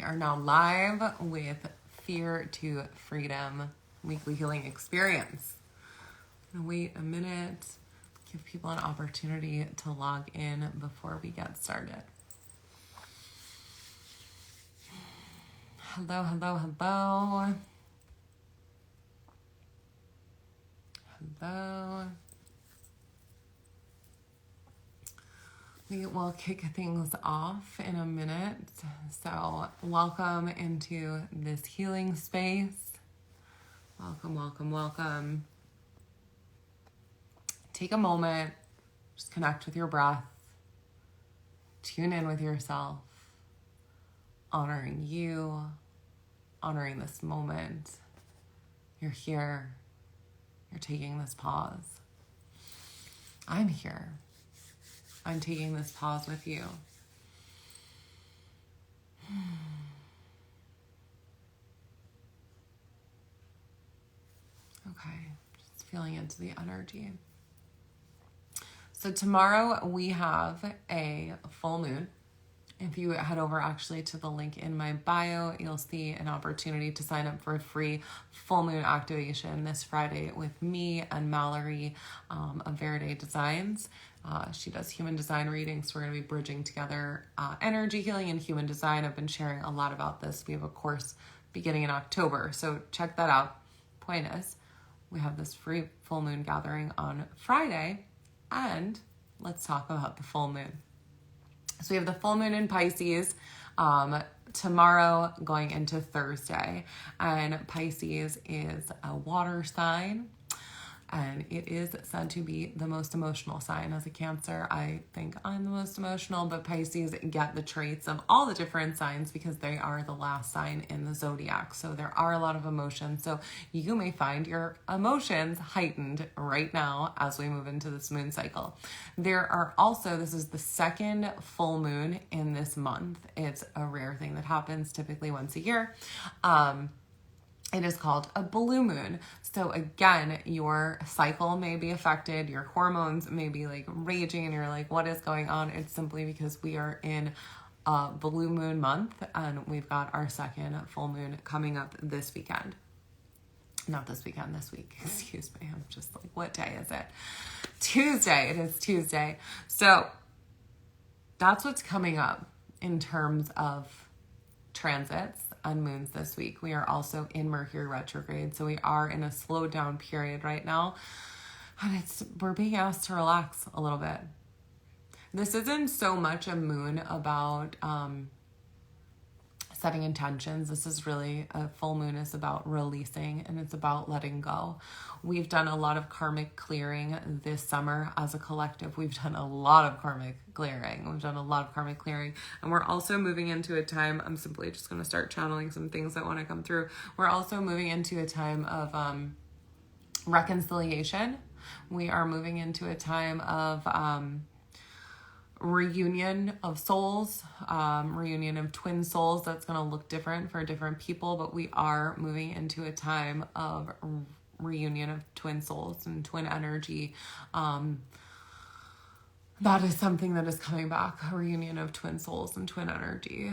are now live with Fear to Freedom Weekly Healing Experience. I'm gonna wait a minute, give people an opportunity to log in before we get started. Hello, hello, hello. Hello. We will kick things off in a minute. So welcome into this healing space. Welcome, welcome, welcome. Take a moment, just connect with your breath. Tune in with yourself, honoring you, honoring this moment. You're here. You're taking this pause. I'm here. I'm taking this pause with you. Okay, just feeling into the energy. So tomorrow we have a full moon. If you head over actually to the link in my bio, you'll see an opportunity to sign up for a free full moon activation this Friday with me and Mallory of Verde Designs. She does human design readings. So we're going to be bridging together energy healing and human design. I've been sharing a lot about this. We have a course beginning in October. So check that out. Point is, we have this free full moon gathering on Friday. And let's talk about the full moon. So we have the full moon in Pisces tomorrow going into Thursday. And Pisces is a water sign. And it is said to be the most emotional sign. As a Cancer, I think I'm the most emotional, but Pisces get the traits of all the different signs because they are the last sign in the zodiac. So there are a lot of emotions. So you may find your emotions heightened right now as we move into this moon cycle. There are also, this is the second full moon in this month. It's a rare thing that happens typically once a year. It is called a blue moon. So again, your cycle may be affected, your hormones may be like raging and you're like, what is going on? It's simply because we are in a blue moon month and we've got our second full moon coming up this weekend. Not this weekend, this week. Excuse me. I'm just like, what day is it? Tuesday. It is Tuesday. So that's what's coming up in terms of transits and moons this week. We are also in Mercury retrograde, so we are in a slowed down period right now, and we're being asked to relax a little bit. This isn't so much a moon about setting intentions. This is really, a full moon is about releasing and it's about letting go. We've done a lot of karmic clearing this summer as a collective. We've done a lot of karmic clearing. And we're also moving into a time, I'm simply just going to start channeling some things that want to come through. We're also moving into a time of reconciliation. We are moving into a time of reunion of souls, reunion of twin souls. That's going to look different for different people, but we are moving into a time of reunion of twin souls and twin energy. That is something that is coming back, a reunion of twin souls and twin energy.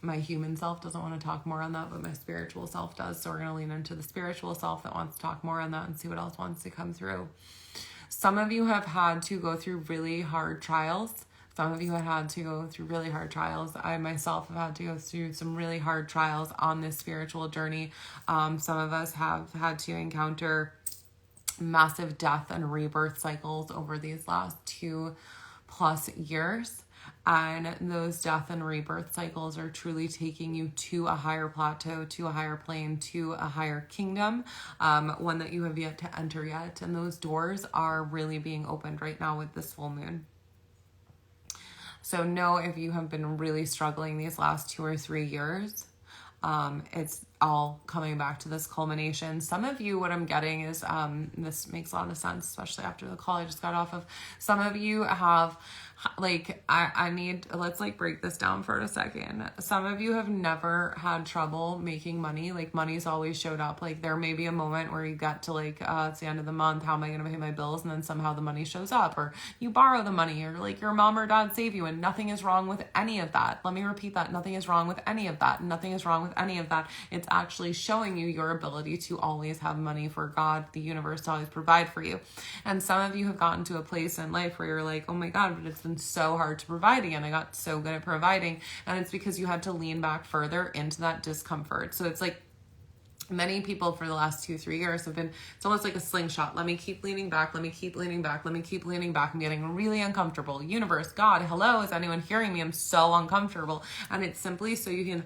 My human self doesn't want to talk more on that, but my spiritual self does. So we're going to lean into the spiritual self that wants to talk more on that and see what else wants to come through. Some of you have had to go through really hard trials. Some of you have had to go through really hard trials. I myself have had to go through some really hard trials on this spiritual journey. Some of us have had to encounter massive death and rebirth cycles over these last 2+ years. And those death and rebirth cycles are truly taking you to a higher plateau, to a higher plane, to a higher kingdom, one that you have yet to enter yet. And those doors are really being opened right now with this full moon. So know if you have been really struggling these last 2 or 3 years, it's all coming back to this culmination. Some of you, what I'm getting is, this makes a lot of sense, especially after the call I just got off of. Some of you have, like, I need, let's like break this down for a second. Some of you have never had trouble making money. Like, money's always showed up. Like, there may be a moment where you get to like, it's the end of the month. How am I going to pay my bills? And then somehow the money shows up, or you borrow the money, or like your mom or dad save you, and nothing is wrong with any of that. Let me repeat that. Nothing is wrong with any of that. Nothing is wrong with any of that. It's actually showing you your ability to always have money for God, the universe, to always provide for you. And some of you have gotten to a place in life where you're like, oh my God, but it's been so hard to provide again. I got so good at providing. And it's because you had to lean back further into that discomfort. So it's like, many people for the last 2-3 years have been, it's almost like a slingshot. Let me keep leaning back. Let me keep leaning back. Let me keep leaning back. I'm getting really uncomfortable. Universe, God, hello, is anyone hearing me? I'm so uncomfortable. And it's simply so you can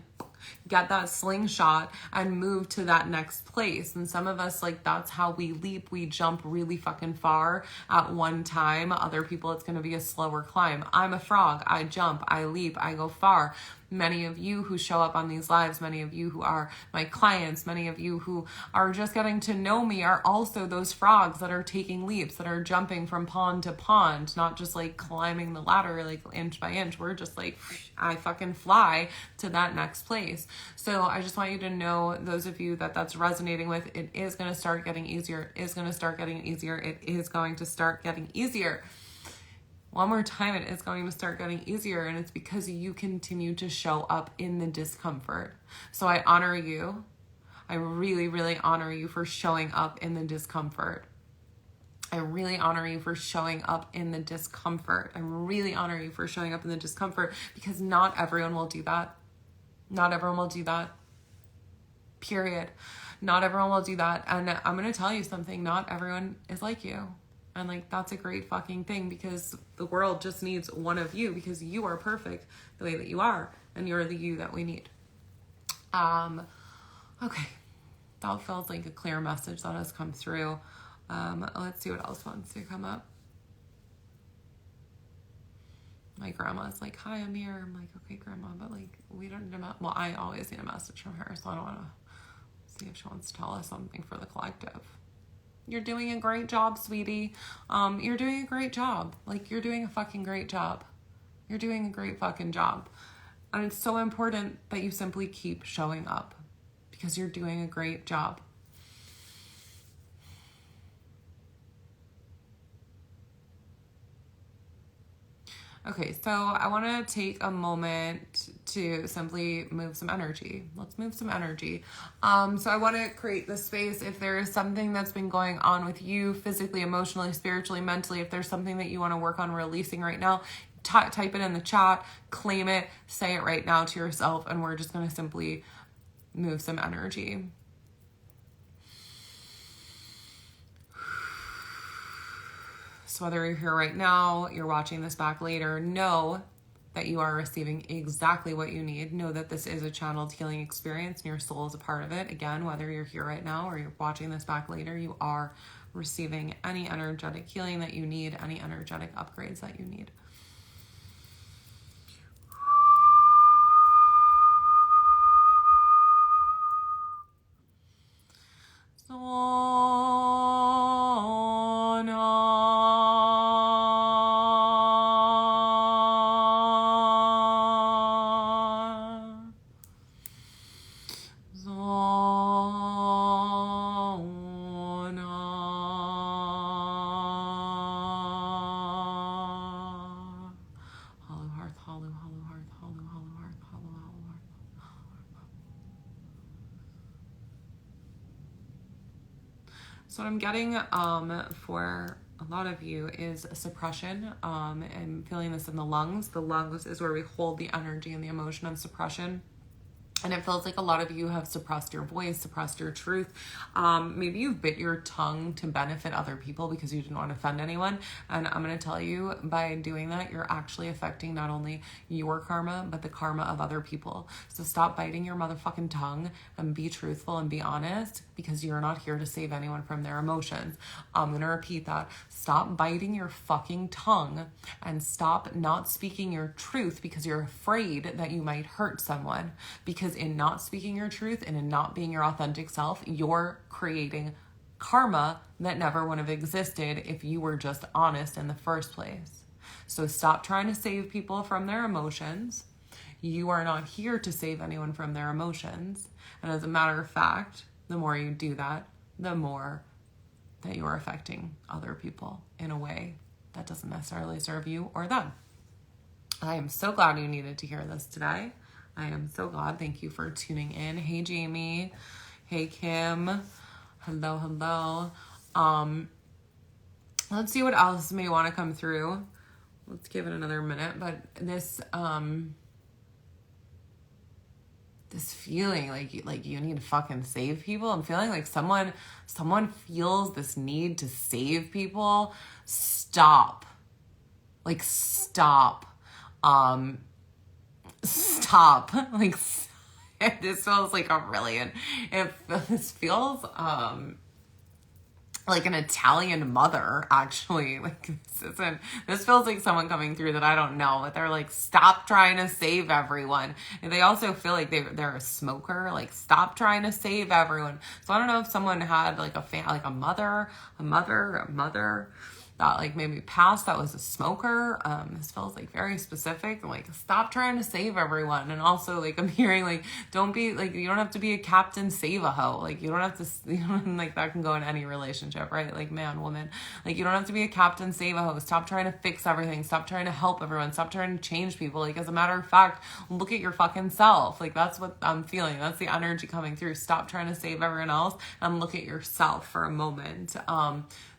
get that slingshot and move to that next place. And some of us, like, that's how we leap. We jump really fucking far at one time. Other people, it's going to be a slower climb. I'm a frog. I jump, I leap, I go far. Many of you who show up on these lives, many of you who are my clients, many of you who are just getting to know me are also those frogs that are taking leaps, that are jumping from pond to pond, not just like climbing the ladder like inch by inch. We're just like, I fucking fly to that next place. So I just want you to know, those of you that that's resonating with, it is going to start getting easier. It is going to start getting easier. It is going to start getting easier. One more time, it is going to start getting easier, and it's because you continue to show up in the discomfort. So I honor you. I really, really honor you for showing up in the discomfort. I really honor you for showing up in the discomfort. I really honor you for showing up in the discomfort, because not everyone will do that. Not everyone will do that. Period. Not everyone will do that. And I'm going to tell you something. Not everyone is like you. And like, that's a great fucking thing, because the world just needs one of you, because you are perfect the way that you are, and you're the you that we need. Okay. That feels like a clear message that has come through. Let's see what else wants to come up. My grandma's like, hi, I'm here. I'm like, okay, grandma, but like, we don't need well, I always need a message from her, so I don't want to see if she wants to tell us something for the collective. You're doing a great job, sweetie. You're doing a great job. Like, you're doing a fucking great job. You're doing a great fucking job. And it's so important that you simply keep showing up, because you're doing a great job. Okay, so I want to take a moment to simply move some energy. Let's move some energy. So I want to create the space. If there is something that's been going on with you physically, emotionally, spiritually, mentally, if there's something that you want to work on releasing right now, type it in the chat, claim it, say it right now to yourself, and we're just going to simply move some energy. So whether you're here right now, you're watching this back later, know that you are receiving exactly what you need. Know that this is a channeled healing experience, and your soul is a part of it. Again, whether you're here right now or you're watching this back later, you are receiving any energetic healing that you need, any energetic upgrades that you need. So what I'm getting for a lot of you is suppression. I'm feeling this in the lungs. The lungs is where we hold the energy and the emotion of suppression. And it feels like a lot of you have suppressed your voice, suppressed your truth. Maybe you've bit your tongue to benefit other people because you didn't want to offend anyone. And I'm going to tell you, by doing that, you're actually affecting not only your karma, but the karma of other people. So stop biting your motherfucking tongue and be truthful and be honest, because you're not here to save anyone from their emotions. I'm going to repeat that. Stop biting your fucking tongue and stop not speaking your truth because you're afraid that you might hurt someone. Because because in not speaking your truth and in not being your authentic self, you're creating karma that never would have existed if you were just honest in the first place. So stop trying to save people from their emotions. You are not here to save anyone from their emotions. And as a matter of fact, the more you do that, the more that you are affecting other people in a way that doesn't necessarily serve you or them. I am so glad you needed to hear this today. I am so glad. Thank you for tuning in. Hey, Jamie. Hey, Kim. Hello, hello. Let's see what else may want to come through. Let's give it another minute. But this feeling like you need to fucking save people. I'm feeling like someone feels this need to save people. Stop. Like, stop. Stop. Like, this feels like this feels, like an Italian mother, actually. Like, this feels like someone coming through that I don't know, but they're like, stop trying to save everyone. And they also feel like they're a smoker, like, stop trying to save everyone. So I don't know if someone had like a mother that like maybe passed that was a smoker. This feels like very specific. Like, stop trying to save everyone. And also, like, I'm hearing like, don't be like, you don't have to be a captain save a hoe. Like, you don't have to, like, that can go in any relationship, right? Like, man, woman, like, you don't have to be a captain save a hoe. Stop trying to fix everything. Stop trying to help everyone. Stop trying to change people. Like, as a matter of fact, look at your fucking self. Like, that's what I'm feeling. That's the energy coming through. Stop trying to save everyone else and look at yourself for a moment.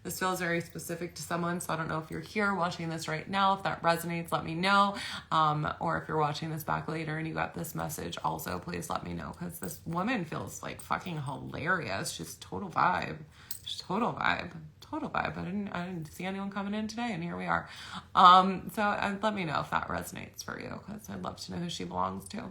This feels very specific to someone, so I don't know if you're here watching this right now. If that resonates, let me know. Or if you're watching this back later and you got this message also, please let me know, because this woman feels like fucking hilarious. She's total vibe. Total vibe. I didn't see anyone coming in today, and here we are. So let me know if that resonates for you, because I'd love to know who she belongs to.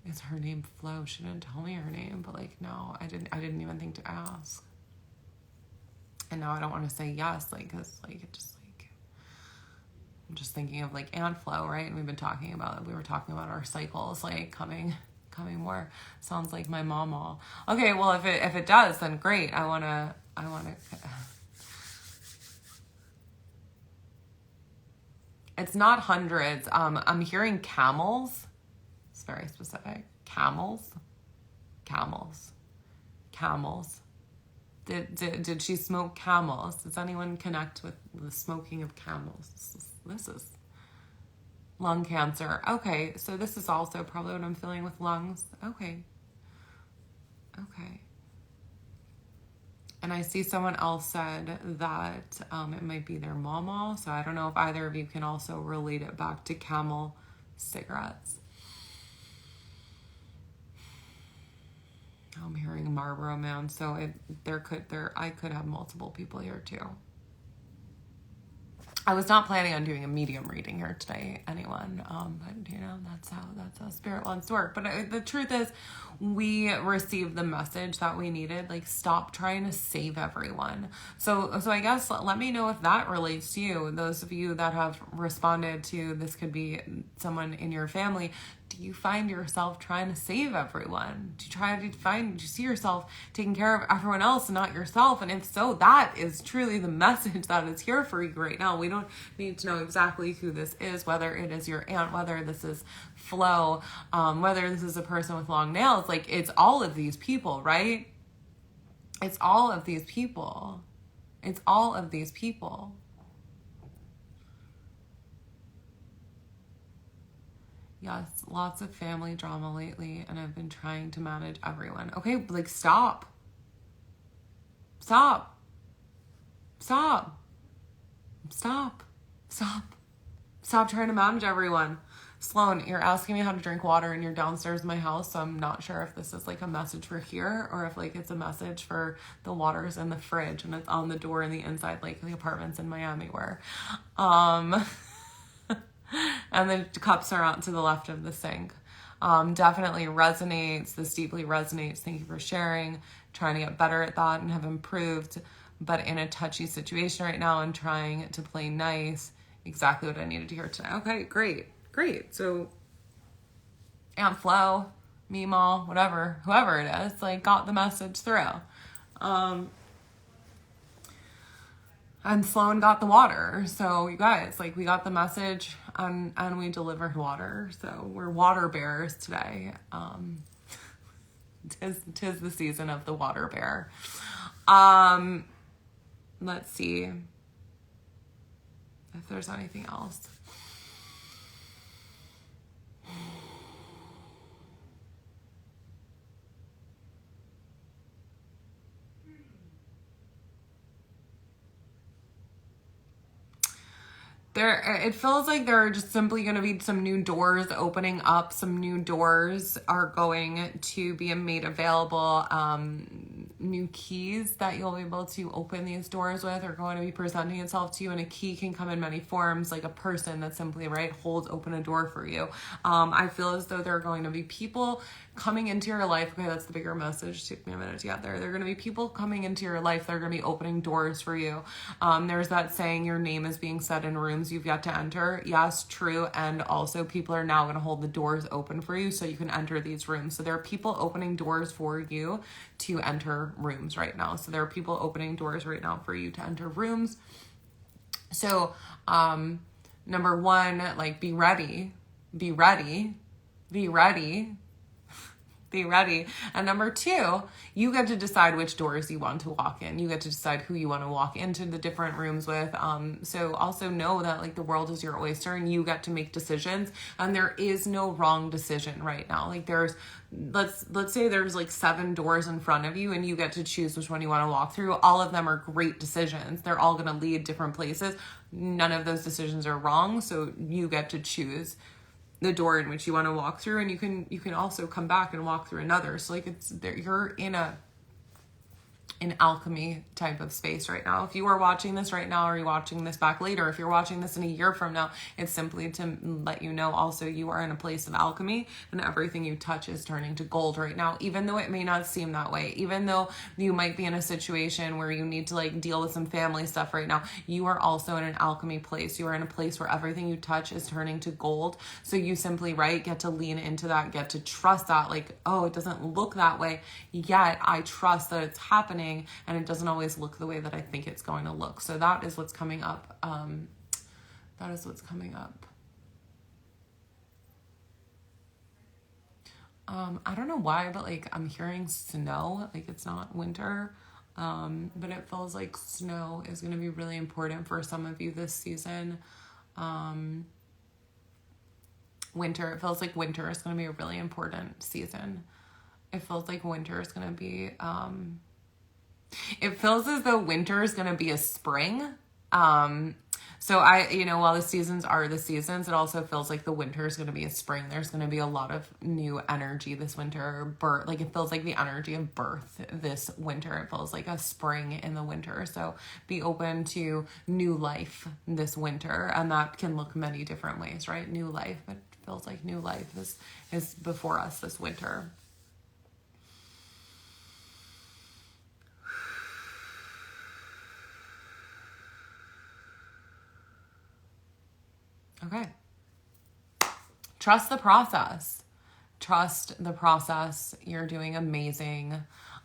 Is her name Flo? She didn't tell me her name, but like, no, I didn't even think to ask. And now I don't want to say yes, like, cause like, it just like, I'm just thinking of like Aunt Flo, right? And we were talking about our cycles, like coming more. Sounds like my mama. Okay, well, if it does, then great. I wanna. It's not hundreds. I'm hearing camels. It's very specific. Camels. Did she smoke camels? Does anyone connect with the smoking of camels? This is lung cancer. Okay, so this is also probably what I'm feeling with lungs. Okay. And I see someone else said that it might be their mama. So I don't know if either of you can also relate it back to Camel cigarettes. I'm hearing Marlboro Man, so I could have multiple people here too. I was not planning on doing a medium reading here today, anyone. But you know, that's how spirit wants to work. But the truth is, we received the message that we needed. Like, stop trying to save everyone. So I guess let me know if that relates to you. Those of you that have responded to this, could be someone in your family. Do you find yourself trying to save everyone? Do you see yourself taking care of everyone else and not yourself? And if so, that is truly the message that is here for you right now. We don't need to know exactly who this is, whether it is your aunt, whether this is Flo, whether this is a person with long nails. Like, it's all of these people, right? It's all of these people. Yes, lots of family drama lately, and I've been trying to manage everyone. Okay, like, stop trying to manage everyone. Sloan, you're asking me how to drink water, and you're downstairs in my house, so I'm not sure if this is like a message for here or if like it's a message for the water's in the fridge and it's on the door in the inside, like the apartments in Miami were. And the cups are out to the left of the sink. Definitely resonates. This deeply resonates. Thank you for sharing. Trying to get better at that and have improved, but in a touchy situation right now and trying to play nice. exactly what I needed to hear today. Okay, great. So Aunt Flo, Meemaw, whatever, whoever it is, like got the message through. And Sloan got the water. So you guys, like, we got the message and we delivered water. So we're water bearers today. Tis the season of the water bear. Let's see if there's anything else. It feels like there are just simply going to be some new doors opening up. Some new doors are going to be made available. New keys that you'll be able to open these doors with are going to be presenting itself to you, and a key can come in many forms, like a person that simply, right, holds open a door for you. I feel as though there are going to be people coming into your life. Okay, that's the bigger message. Took me a minute to get there. There are going to be people coming into your life that are going to be opening doors for you. There's that saying, your name is being said in rooms you've yet to enter. Yes, true. And also people are now going to hold the doors open for you so you can enter these rooms. So there are people opening doors for you to enter rooms right now. So there are people opening doors right now for you to enter rooms. So, number one, like, be ready. And number two, you get to decide which doors you want to walk in. You get to decide who you want to walk into the different rooms with. So also know that, like, the world is your oyster and you get to make decisions, and there is no wrong decision right now. Like, there's, let's say there's like 7 doors in front of you and you get to choose which one you want to walk through. All of them are great decisions. They're all going to lead different places. None of those decisions are wrong. So you get to choose the door in which you want to walk through, and you can also come back and walk through another. So, like, it's there, you're in an alchemy type of space right now. If you are watching this right now, or you're watching this back later, if you're watching this in a year from now, it's simply to let you know also you are in a place of alchemy, and everything you touch is turning to gold right now, even though it may not seem that way, even though you might be in a situation where you need to, like, deal with some family stuff right now. You are also in an alchemy place. You are in a place where everything you touch is turning to gold. So you simply, right, get to lean into that, get to trust that, like, oh, it doesn't look that way yet. I trust that it's happening, and it doesn't always look the way that I think it's going to look. So that is what's coming up. That is what's coming up. I don't know why, but, like, I'm hearing snow. Like, it's not winter, but it feels like snow is going to be really important for some of you this season. Winter, it feels like winter is going to be a really important season. It feels like winter is going to be, it feels as though winter is going to be a spring. So while the seasons are the seasons, it also feels like the winter is going to be a spring. There's going to be a lot of new energy this winter. Like, it feels like the energy of birth this winter. It feels like a spring in the winter. So be open to new life this winter. And that can look many different ways, right? New life. It feels like new life is before us this winter. Okay. Trust the process. Trust the process. You're doing amazing.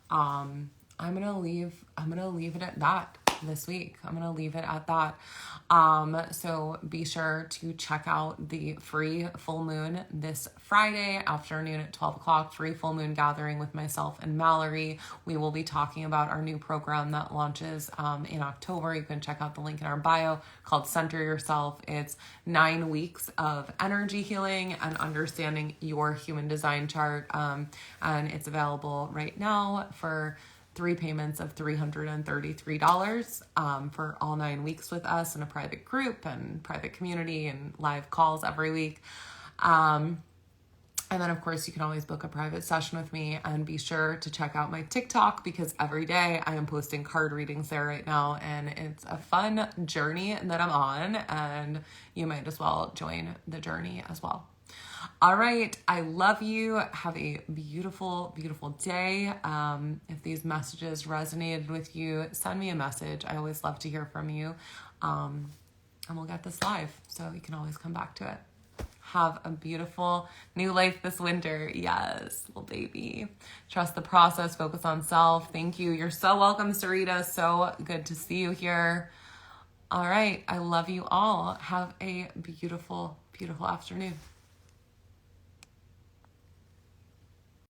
I'm going to leave it at that this week. I'm going to leave it at that. So be sure to check out the free full moon this Friday afternoon at 12 o'clock, free full moon gathering with myself and Mallory. We will be talking about our new program that launches in October. You can check out the link in our bio, called Center Yourself. It's 9 weeks of energy healing and understanding your human design chart. And it's available right now for 3 payments of $333 for all 9 weeks with us in a private group and private community and live calls every week. And then, of course, you can always book a private session with me, and be sure to check out my TikTok, because every day I am posting card readings there right now, and it's a fun journey that I'm on, and you might as well join the journey as well. All right. I love you. Have a beautiful, beautiful day. If these messages resonated with you, send me a message. I always love to hear from you. and we'll get this live. So you can always come back to it. Have a beautiful new life this winter. Yes, little baby. Trust the process. Focus on self. Thank you. You're so welcome, Sarita. So good to see you here. All right. I love you all. Have a beautiful, beautiful afternoon.